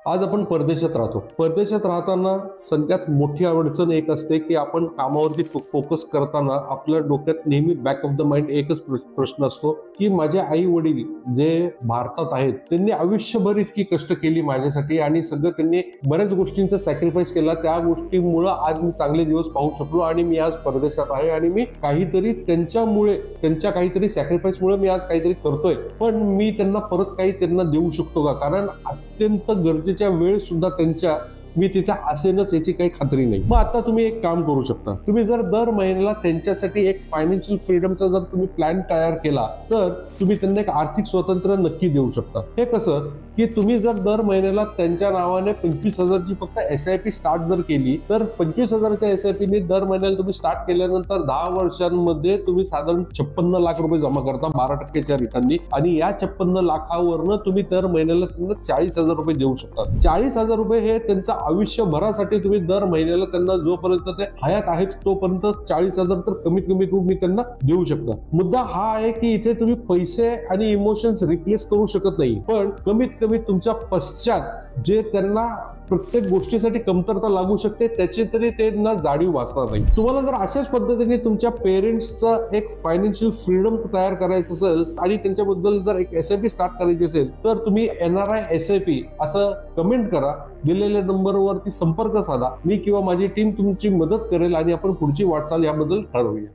आज आपण परदेशात राहतो. परदेशात राहताना सगळ्यात मोठी अडचण एक असते की आपण कामावरती फोकस करताना आपल्या डोक्यात नेहमी बॅक ऑफ द माइंड एकच प्रश्न असतो की माझे आई वडील जे भारतात आहेत त्यांनी आयुष्यभर इतकी कष्ट केली माझ्यासाठी आणि सगळं त्यांनी बऱ्याच गोष्टींचा सॅक्रिफाईस केला. त्या गोष्टीमुळे आज मी चांगले दिवस पाहू शकलो आणि मी आज परदेशात आहे आणि मी काहीतरी त्यांच्यामुळे त्यांच्या काहीतरी सॅक्रिफाईसमुळे मी आज काहीतरी करतोय. पण मी त्यांना परत काही त्यांना देऊ शकतो का? कारण अत्यंत गरजेच्या वेळ सुद्धा त्यांच्या मी तिथे असेनच याची काही खात्री नाही. मग आता तुम्ही एक काम करू शकता. तुम्ही जर दर महिन्याला त्यांच्यासाठी एक फायनान्शियल फ्रीडमचा जर तुम्ही प्लॅन तयार केला तर तुम्ही त्यांना एक आर्थिक स्वातंत्र्य नक्की देऊ शकता. हे कसं की तुम्ही जर दर महिन्याला त्यांच्या नावाने 25,000ची फक्त SIP स्टार्ट जर केली तर 25,000च्या SIP ने दर महिन्याला तुम्ही स्टार्ट केल्यानंतर 10 वर्षांमध्ये तुम्ही साधारण 56 लाख रुपये जमा करता 12% रिटर्ननी आणि या 56 लाखावरनं तुम्ही दर महिन्याला त्यांना 40,000 रुपये देऊ शकता. 40,000 रुपये हे त्यांचा आयुष्यभरासाठी तुम्ही दर महिन्याला त्यांना जोपर्यंत ते हयात आहेत तोपर्यंत 40,000 तर कमीत कमी तुम्ही त्यांना देऊ शकता. मुद्दा हा आहे की इथे तुम्ही पैसे आणि इमोशन्स रिप्लेस करू शकत नाही, पण कमीत कमी तुमच्या पश्चात जे त्यांना प्रत्येक गोष्टीसाठी कमतरता लागू शकते त्याची तरी त्यांना जाणीव वाचणार नाही. तुम्हाला जर अशाच पद्धतीने तुमच्या पेरेंट्सचा एक फायनान्शियल फ्रीडम तयार करायचं असेल आणि त्यांच्याबद्दल जर एक SIP स्टार्ट करायची असेल तर तुम्ही NRI SIP असं कमेंट करा. दिलेल्या नंबरवरती संपर्क साधा. मी किंवा माझी टीम तुमची मदत करेल आणि आपण पुढची वाटचाल याबद्दल ठरवूया.